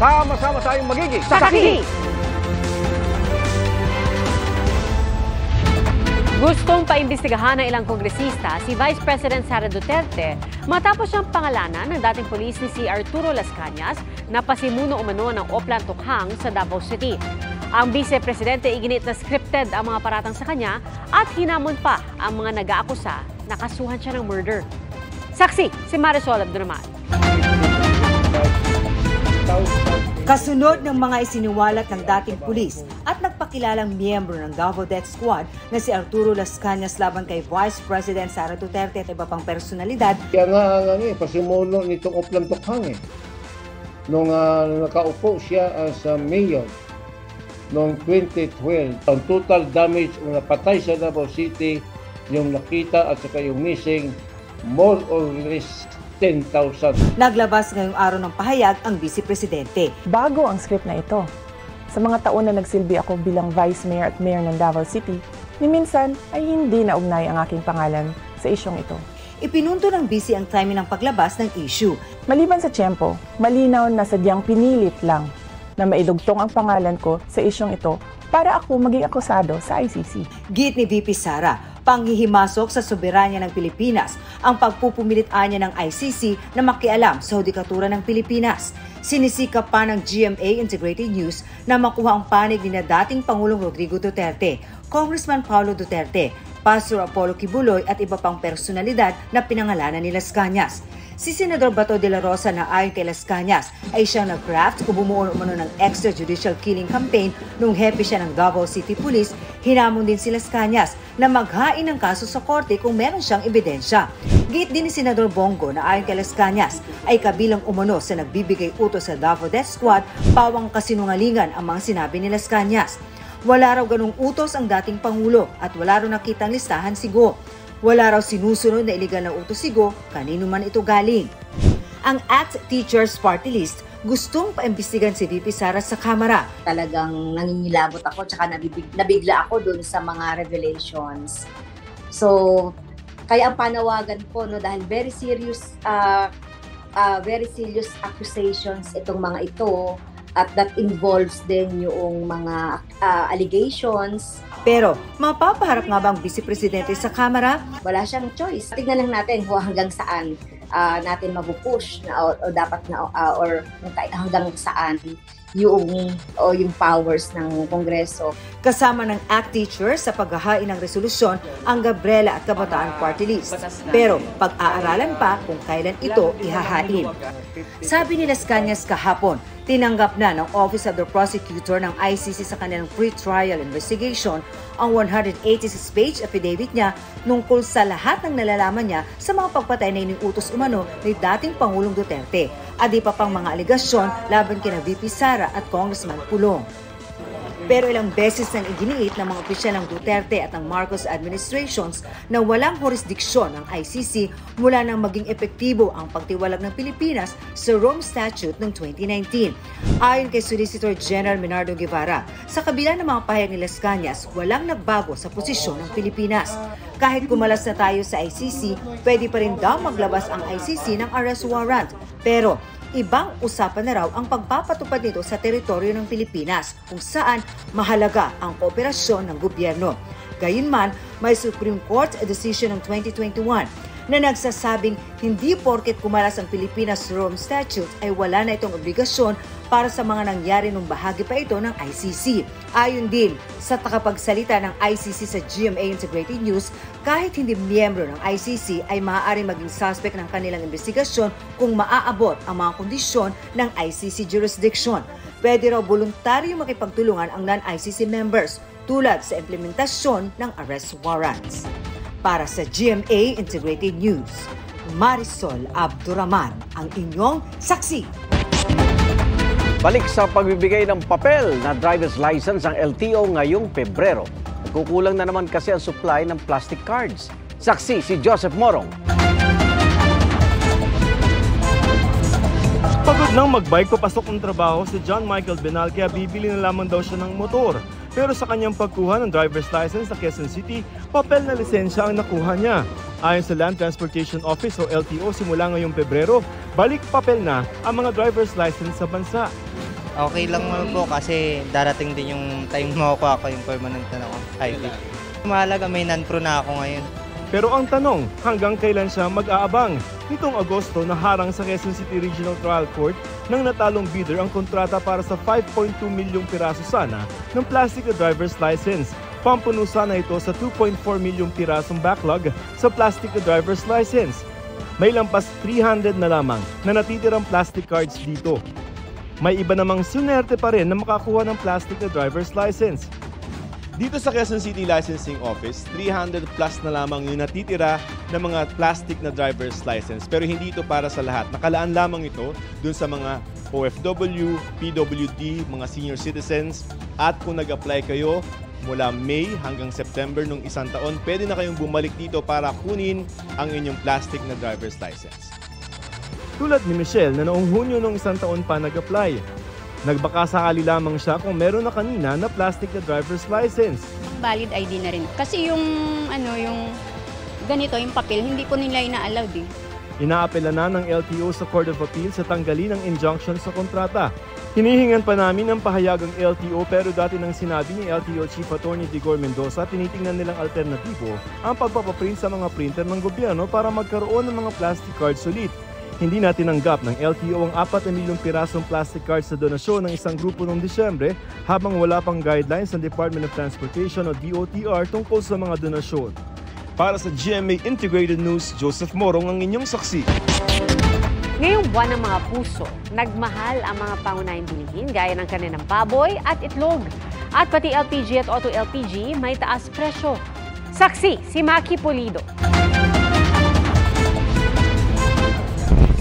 Sama-sama tayong magiging saksi! Gustong paimbestigahan ng ilang kongresista si Vice President Sara Duterte matapos siyang pangalanan ng dating pulis ni si Arturo Las Cañas na pasimuno umano ng Oplan Tukhang sa Davao City. Ang Vice Presidente iginit na scripted ang mga paratang sa kanya at hinamon pa ang mga nag-aakusa na kasuhan siya ng murder. Saksi, si Marisol Abduraman. Kasunod ng mga isiniwalat ng dating pulis at nagpakilalang miyembro ng Davao Death Squad na si Arturo Las Cañas laban kay Vice President Sara Duterte at iba pang personalidad. Kaya nga pasimuno nitong Oplan Tukhang nung nakaupo siya as mayor noong 2012. Ang total damage o napatay sa Davao City, yung nakita at saka yung missing, more or less 10,000. Naglabas ngayong araw ng pahayag ang Vice Presidente. Bago ang script na ito. Sa mga taon na nagsilbi ako bilang Vice Mayor at Mayor ng Davao City, ni minsan ay hindi naugnay ang aking pangalan sa isyong ito. Ipinunto ng Vice ang timing ng paglabas ng issue. Maliban sa tiyempo, malinaw na sadyang pinilit lang na maidugtong ang pangalan ko sa isyong ito para ako maging akusado sa ICC. Git ni VP Sara, panghihimasok sa soberanya ng Pilipinas ang pagpupumilit-anya ng ICC na makialam sa hudikatura ng Pilipinas. Sinisikap pa ng GMA Integrated News na makuha ang panig ni dating Pangulong Rodrigo Duterte, Congressman Paulo Duterte, Pastor Apollo Kibuloy at iba pang personalidad na pinangalanan ni Las Cañas. Si Senador Bato de la Rosa na ayon kay Las Cañas ay siyang nag-craft o bumuo umano ng extrajudicial killing campaign nung hepe siya ng Davao City Police. Hinamon din si Las Cañas na maghain ng kaso sa korte kung meron siyang ebidensya. Gate din ni Senador Bongo na ayon kay Las Cañas ay kabilang umano sa nagbibigay utos sa Davao Death Squad, pawang kasinungalingan ang mga sinabi ni Las Cañas. Wala raw ganung utos ang dating Pangulo at wala raw nakitang listahan si Go. Wala raw sinusunod na iligal na utos si Go, kanino man ito galing. Ang ACT Teachers Party List gustong paimbestigan si VP Sara sa Kamara. Talagang nangingilabot ako tsaka nabigla ako dun sa mga revelations. So, kaya ang panawagan ko dahil very serious accusations itong mga ito at that involves din yung mga allegations. Pero, mapapaharap nga ba ang Vice Presidente sa Kamara? Wala siyang choice. Tignan lang natin kung hanggang saan natin mabupush na, o dapat na or hanggang saan yung powers ng Kongreso. Kasama ng ACT Teachers sa paghahain ng resolusyon ang Gabriela at Kabataan Party List. Pero pag-aaralan pa kung kailan ito ihahain. Sabi ni Las Cañas kahapon, tinanggap na ng Office of the Prosecutor ng ICC sa kanilang pre-trial investigation ang 186-page affidavit niya tungkol sa lahat ng nalalaman niya sa mga pagpatay na iniutos umano ni dating Pangulong Duterte at di pa pang mga aligasyon laban kina VP Sara at Congressman Pulong. Pero ilang beses nang iginiit ng mga opisyal ng Duterte at ng Marcos administrations na walang jurisdiksyon ng ICC mula nang maging epektibo ang pagtiwalag ng Pilipinas sa Rome Statute ng 2019. Ayon kay Solicitor General Menardo Guevara, sa kabila ng mga pahayag ni Las Cañas, walang nagbago sa posisyon ng Pilipinas. Kahit kumalas na tayo sa ICC, pwede pa rin daw maglabas ang ICC ng arrest warrant. Pero ibang usapan na raw ang pagpapatupad nito sa teritoryo ng Pilipinas kung saan mahalaga ang kooperasyon ng gobyerno. Gayunman, may Supreme Court decision ng 2021 na nagsasabing hindi porket kumalas ang Pilipinas sa Rome Statute ay wala na itong obligasyon para sa mga nangyari nung bahagi pa ito ng ICC. Ayon din sa takapagsalita ng ICC sa GMA Integrated News, kahit hindi miyembro ng ICC ay maaaring maging suspect ng kanilang investigasyon kung maaabot ang mga kondisyon ng ICC jurisdiction. Pwede raw voluntaryo makipagtulungan ang non-ICC members tulad sa implementasyon ng arrest warrants. Para sa GMA Integrated News, Marisol Abduraman, ang inyong saksi. Balik sa pagbibigay ng papel na driver's license ang LTO ngayong Pebrero. Nagkukulang na naman kasi ang supply ng plastic cards. Saksi si Joseph Morong. Pagod nang magbike papasok ng trabaho si John Michael Benal kaya bibili na lamang daw siya ng motor. Pero sa kanyang pagkuha ng driver's license sa Quezon City, papel na lisensya ang nakuha niya. Ayon sa Land Transportation Office o LTO, simula ngayong Pebrero, balik papel na ang mga driver's license sa bansa. Okay lang naman po kasi darating din yung time makukuha ko yung permanent na ID. Mahalaga may non-pro na ako ngayon. Pero ang tanong, hanggang kailan siya mag-aabang? Nitong Agosto, naharang sa Quezon City Regional Trial Court nang natalong bidder ang kontrata para sa 5.2 milyong piraso sana ng plastic na driver's license. Pampuno sana ito sa 2.4 milyong pirasong backlog sa plastic na driver's license. May lampas 300 na lamang na natitirang plastic cards dito. May iba namang sunerte pa rin na makakuha ng plastic na driver's license. Dito sa Quezon City Licensing Office, 300 plus na lamang yung natitira ng mga plastic na driver's license. Pero hindi ito para sa lahat. Nakalaan lamang ito dun sa mga OFW, PWD, mga senior citizens. At kung nag-apply kayo mula May hanggang September nung isang taon, pwede na kayong bumalik dito para kunin ang inyong plastic na driver's license. Tulad ni Michelle na noong Hunyo nung isang taon pa nag-apply. Nagbaka sakali lamang siya kung meron na kanina na plastic na driver's license. Valid ID na rin. Kasi yung ganito, yung papel, hindi po nila ina-allowed eh. Inaapela na ng LTO sa Court of Appeal sa tanggalin ng injunction sa kontrata. Hinihingan pa namin ng pahayag ang LTO pero dati nang sinabi ni LTO Chief Attorney Digor Mendoza, tinitingnan nilang alternatibo ang pagpapaprint sa mga printer ng gobyerno para magkaroon ng mga plastic cards ulit. Hindi na tinanggap ng LTO ang 4 milyong pirasong plastic cards sa donasyon ng isang grupo noong Disyembre habang wala pang guidelines ng Department of Transportation o DOTR tungkol sa mga donasyon. Para sa GMA Integrated News, Joseph Morong ang inyong saksi. Ngayong buwan ng mga puso, nagmahal ang mga pangunahing bilihin gaya ng karne ng baboy at itlog. At pati LPG at Auto LPG may taas presyo. Saksi si Maki Pulido.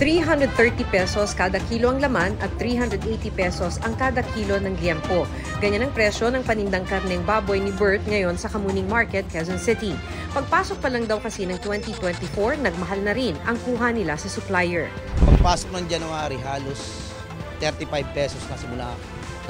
330 pesos kada kilo ang laman at 380 pesos ang kada kilo ng liempo. Ganyan ang presyo ng panindang karneng baboy ni Bert ngayon sa Kamuning Market, Quezon City. Pagpasok pa lang daw kasi ng 2024, nagmahal na rin ang kuha nila sa supplier. Pagpasok ng January, halos 35 pesos na simula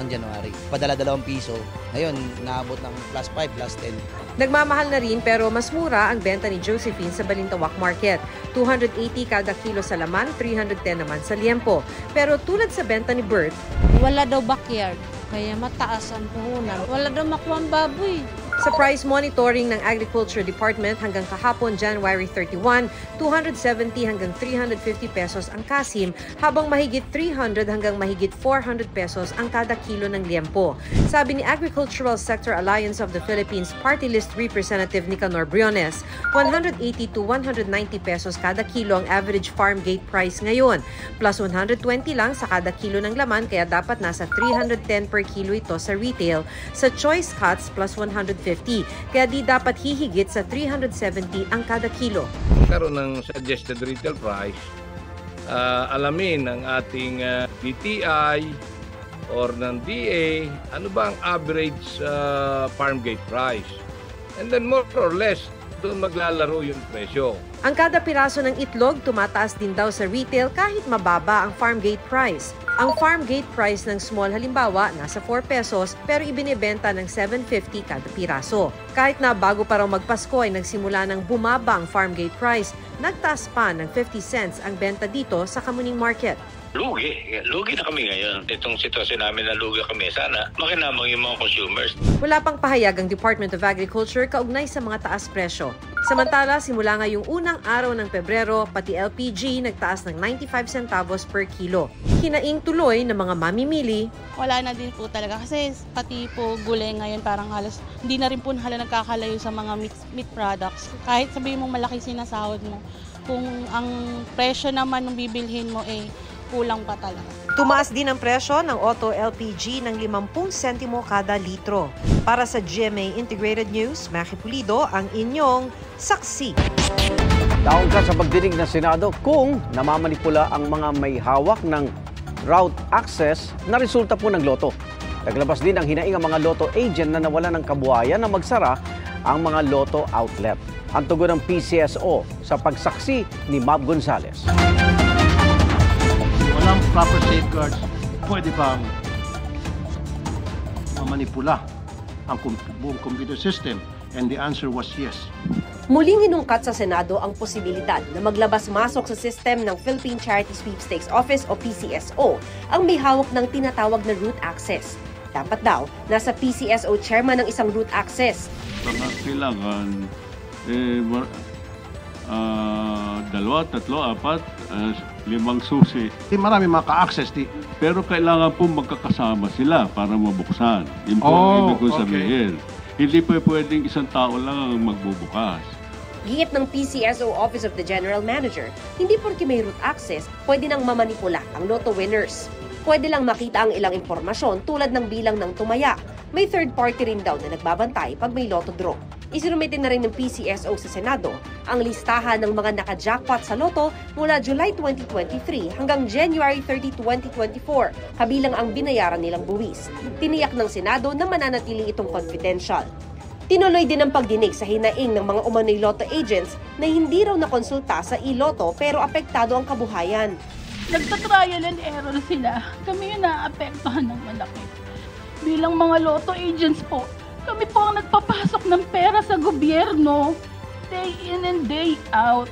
ng January. Padala 2 piso. Ngayon, naabot ng +5, +10. Nagmamahal na rin pero mas mura ang benta ni Josephine sa Balintawak Market. 280 kada kilo sa laman, 310 naman sa liempo. Pero tulad sa benta ni Bert, Wala daw backyard, kaya mataas ang puhunan. Wala daw makuha ang baboy. sa price monitoring ng Agriculture Department hanggang kahapon January 31, 270 hanggang 350 pesos ang kasim, habang mahigit 300 hanggang mahigit 400 pesos ang kada kilo ng liempo. Sabi ni Agricultural Sector Alliance of the Philippines Party List Representative Nicanor Briones, 180 to 190 pesos kada kilo ang average farm gate price ngayon, plus 120 lang sa kada kilo ng laman, kaya dapat nasa 310 per kilo ito sa retail. Sa choice cuts, plus 150, kaya di dapat hihigit sa 370 ang kada kilo. Karoon ng suggested retail price, alamin ng ating DTI or ng DA, ano ba ang average farm gate price. And then more or less, doon maglalaro yung presyo. Ang kada piraso ng itlog tumataas din daw sa retail kahit mababa ang farm gate price. Ang farm gate price ng small halimbawa nasa 4 pesos pero ibinebenta ng 7.50 kada piraso. Kahit na bago pa raw magpasko ay nagsimula ng bumaba ang farm gate price, nagtaas pa ng 50 cents ang benta dito sa Kamuning Market. Lugi na kami ngayon. Itong sitwasyon namin na lugi kami, sana makinamang yung mga consumers. Wala pang pahayag ang Department of Agriculture kaugnay sa mga taas presyo. Samantala, simula ngayong unang araw ng Pebrero, pati LPG nagtaas ng 95 centavos per kilo. Hinaing tuloy ng mga mamimili. Wala na din po talaga kasi pati po gulay ngayon parang halos hindi na rin po nakakalayo sa mga meat products. Kahit sabihin mo malaki sinasahod mo, kung ang presyo naman ng bibilhin mo kulang pa talaga. Tumaas din ang presyo ng Auto LPG ng 50 sentimo kada litro. Para sa GMA Integrated News, Maki Pulido, ang inyong saksi. Taong ka sa pagdinig ng Senado kung namamanipula ang mga may hawak ng route access na resulta po ng loto. Naglabas din ang hinaing ang mga loto agent na nawala ng kabuhayan na magsara ang mga loto outlet. Ang tugon ng PCSO sa pagsaksi ni Mab Gonzales. Walang proper safeguards, pwede bang mamanipula ang buong computer system? And the answer was yes. Muling hinungkat sa Senado ang posibilidad na maglabas-masok sa sistem ng Philippine Charity Sweepstakes Office o PCSO ang may hawak ng tinatawag na root access. Dapat daw, nasa PCSO chairman ng isang root access. Kailangan, 2, 3, 4, 5 susi. Marami maka-access. Pero kailangan po magkakasama sila para mabuksan. Yun po ang ibig kong sabihin. Hindi po pwedeng isang tao lang ang magbubukas. Giit ng PCSO Office of the General Manager, hindi porke may root access, pwede nang mamanipula ang lotto winners. Pwede lang makita ang ilang impormasyon tulad ng bilang ng tumaya. May third party rin daw na nagbabantay pag may lotto draw. Isinumitin na rin ng PCSO sa Senado ang listahan ng mga naka-jackpot sa loto mula July 2023 hanggang January 30, 2024, kabilang ang binayaran nilang buwis. Tiniyak ng Senado na mananatiling itong confidential. Tinuloy din ang pagdinig sa hinaing ng mga umano'y lotto agents na hindi raw nakonsulta sa iLotto pero apektado ang kabuhayan. Nagtatrial and error sila. Kami yung naapektuhan ng malaki. Bilang mga lotto agents po, kami po ang nagpapasok ng pera sa gobyerno day in and day out.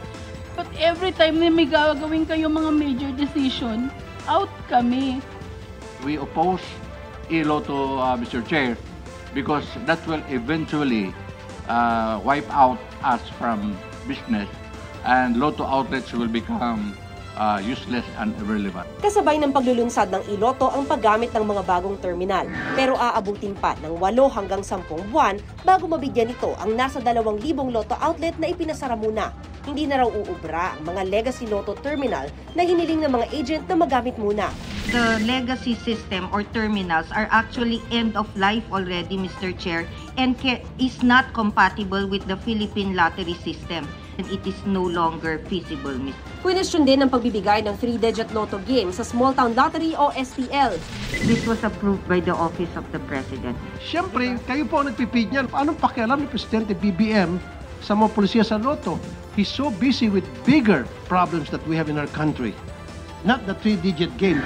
But every time na may gagawin kayo mga major decision, out kami. We oppose iLotto, Mr. Chair, because that will eventually wipe out us from business and lotto outlets will become useless and irrelevant. Kasabay ng paglulunsad ng iLotto ang paggamit ng mga bagong terminal. Pero aabutin pa ng 8 hanggang 10 buwan bago mabigyan ito ang nasa 2,000 lotto outlet na ipinasara muna. Hindi na raw uubra ang mga legacy lotto terminal na hiniling ng mga agent na magamit muna. The legacy system or terminals are actually end of life already, Mr. Chair, and is not compatible with the Philippine lottery system. And it is no longer feasible, Mr. Question din ang pagbibigay ng 3-digit lotto game sa Small Town Lottery o STL. This was approved by the Office of the President. Siyempre, kayo po ang nagpipid niyan. Anong pakialam ni Presidente BBM sa mga polisiya sa lotto? He's so busy with bigger problems that we have in our country, not the 3-digit game.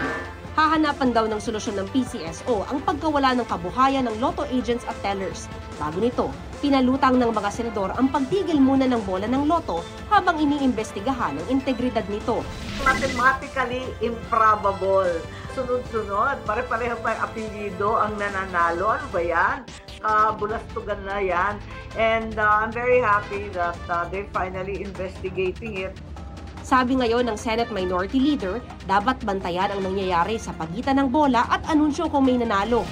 Hahanapan daw ng solusyon ng PCSO ang pagkawala ng kabuhayan ng lotto agents at tellers. Bago nito, pinalutang ng mga senador ang pagtigil muna ng bola ng loto habang iniimbestigahan ang integridad nito. Mathematically improbable. Sunod-sunod, pare-pareho pa yung apelyido ang nananalo. Ano ba yan? Bulastugan na yan. And I'm very happy that they're finally investigating it. Sabi ngayon ng Senate Minority Leader, dapat bantayan ang nangyayari sa pagitan ng bola at anunsyo kung may nanalo.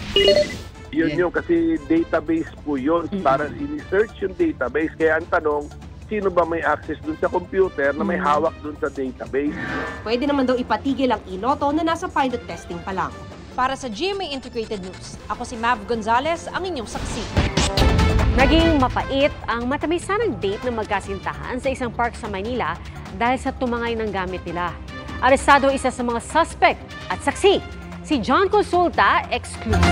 Yun yung kasi database po yun. Para in-search yung database. Kaya ang tanong, sino ba may access dun sa computer na may hawak dun sa database? Pwede naman daw ipatigil ang iLotto na nasa pilot testing pa lang. Para sa GMA Integrated News, ako si Mav Gonzalez, ang inyong saksi. Naging mapait ang matamisanang date ng magkasintahan sa isang park sa Maynila dahil sa tumangay ng gamit nila. Arestado isa sa mga suspect at saksi, si John Consulta, exclusive.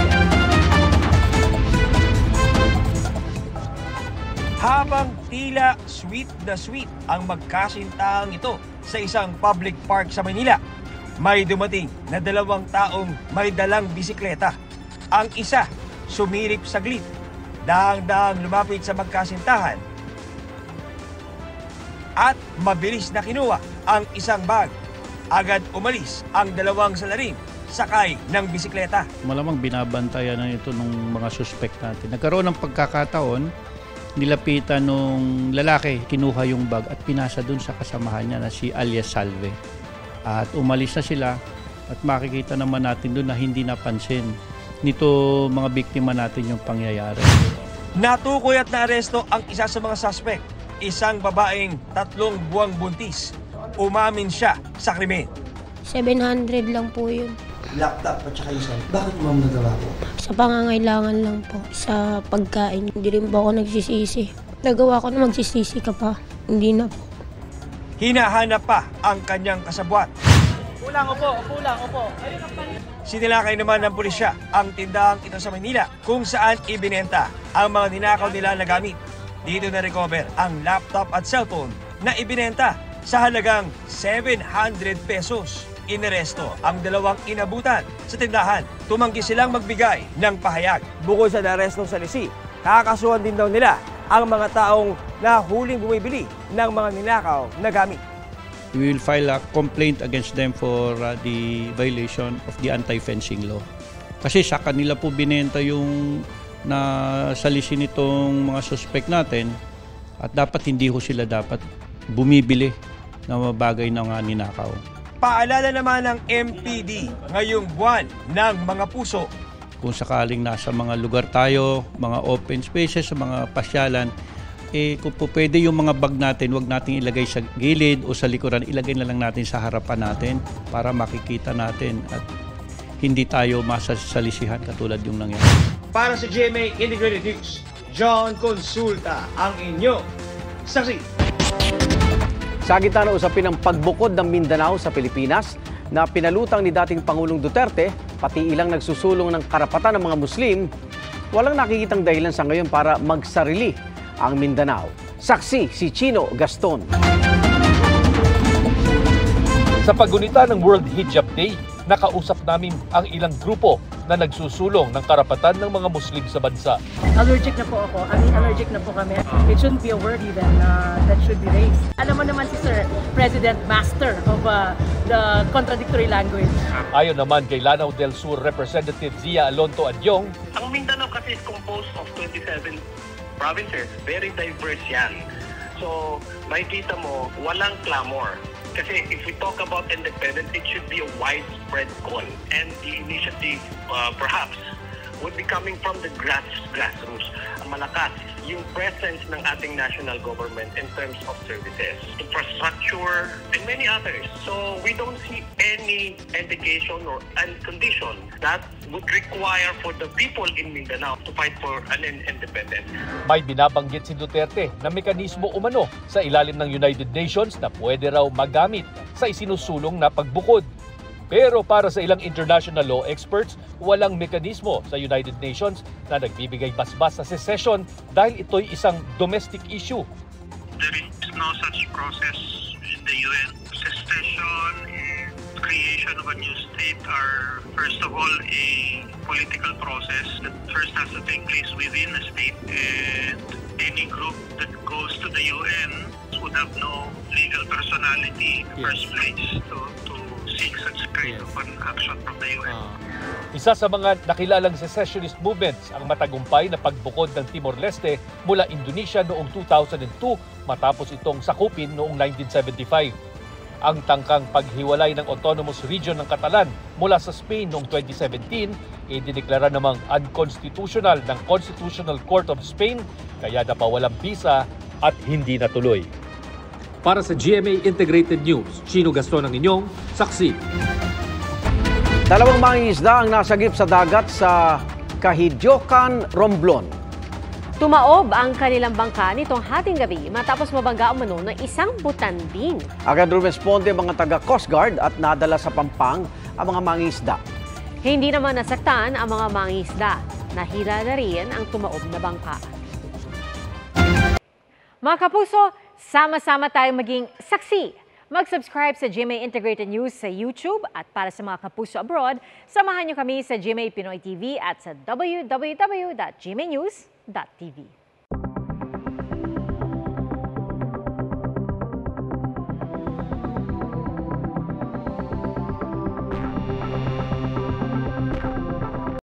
Habang tila sweet na sweet ang magkasintahang ito sa isang public park sa Maynila, may dumating na 2 taong may dalang bisikleta. Ang isa, sumirip saglit. Daang-daang lumapit sa magkasintahan at mabilis na kinuha ang isang bag. Agad umalis ang 2 salarin sakay ng bisikleta. Malamang binabantayan na ito ng mga suspect natin. Nagkaroon ng pagkakataon, nilapitan nung lalaki, kinuha yung bag at pinasa dun sa kasamahan niya na si alias Salve. At umalis na sila at makikita naman natin dun na hindi napansin nito mga biktima natin yung pangyayari. Natukoy at naaresto ang isa sa mga suspect, isang babaeng 3 buwang buntis. Umamin siya sa krimen. 700 lang po yun. Laptop at saka isang. Bakit mo nagawa po? Sa pangangailangan lang po. Sa pagkain. Hindi rin po ako nagsisisi. Nagawa ko na magsisisi ka pa. Hindi na po. Hinahanap pa ang kanyang kasabwat. Upo lang. Sinilakay naman ng pulisya ang tindahang ito sa Manila kung saan ibinenta ang mga ninakaw nila na gamit. Dito na-recover ang laptop at cellphone na ibinenta sa halagang 700 pesos. Inaresto ang 2 inabutan sa tindahan. Tumanggi silang magbigay ng pahayag. Bukod sa narestong salisi, kakasuhan din daw nila ang mga taong na huling bumibili ng mga ninakaw na gamit. We will file a complaint against them for the violation of the anti-fencing law. Kasi sa kanila po binenta yung nasalisin itong mga suspect natin at dapat hindi ho sila dapat bumibili ng mga bagay na nga ninakaw. Paalala naman ng MPD ngayong buwan ng mga puso. Kung sakaling nasa mga lugar tayo, mga open spaces, mga pasyalan, kung po pwede yung mga bag natin, huwag natin ilagay sa gilid o sa likuran, ilagay na lang natin sa harapan natin para makikita natin at hindi tayo masasalisihan katulad yung nangyari. Para sa GMA Integrated News, John Consulta ang inyong saksi. Sa gitna ng usapin ng pagbukod ng Mindanao sa Pilipinas na pinalutang ni dating Pangulong Duterte, pati ilang nagsusulong ng karapatan ng mga Muslim, walang nakikitang dahilan sa ngayon para magsarili ang Mindanao. Saksi si Chino Gaston. Sa paggunita ng World Hijab Day, nakausap namin ang ilang grupo na nagsusulong ng karapatan ng mga Muslim sa bansa. Allergic na po ako. Allergic na po kami. It shouldn't be a word even that should be raised. Alam mo naman si Sir President, master of the contradictory language. Ayon naman kay Lanao del Sur Representative Zia Alonto Adyong, ang Mindanao kasi is composed of 27 provinces. Very diverse yan. So, makikita mo, walang clamor. Kasi if we talk about independence, it should be a widespread call. And the initiative, perhaps, would be coming from the grassroots. Malakas yung presence ng ating national government in terms of services, infrastructure, and many others. So we don't see any indication or any condition that would require for the people in Mindanao to fight for an independence. may binabanggit si Duterte na mekanismo umano sa ilalim ng United Nations na pwede raw magamit sa isinusulong na pagbukod. Pero para sa ilang international law experts, walang mekanismo sa United Nations na nagbibigay basbas sa secession dahil ito'y isang domestic issue. There is no such process in the UN. Secession and creation of a new state are, first of all, a political process that first has to take place within a state, and any group that goes to the UN would have no legal personality in the first place to seek such kind of an action from the UN. Isa sa mga nakilalang secessionist movements ang matagumpay na pagbukod ng Timor-Leste mula Indonesia noong 2002 matapos itong sakupin noong 1975. Ang tangkang paghiwalay ng autonomous region ng Catalan mula sa Spain noong 2017 idineklara namang unconstitutional ng Constitutional Court of Spain kaya napawalang bisa at hindi natuloy. Para sa GMA Integrated News, Chino Gaston ang inyong saksi. Dalawang mangingisda ang nasagip sa dagat sa Kahidyokan, Romblon. Tumaob ang kanilang bangka nitong hating gabi matapos mabangga umano ng isang butanding. Agad rumesponde ang mga taga Coast Guard at nadala sa Pampang ang mga mangingisda. Hindi naman nasaktan ang mga mangingisda. Nahira na rin ang tumaob na bangka. Mga kapuso, sama-sama tayong maging saksi. Mag-subscribe sa GMA Integrated News sa YouTube at para sa mga kapuso abroad, samahan niyo kami sa GMA Pinoy TV at sa www.gmanews.tv.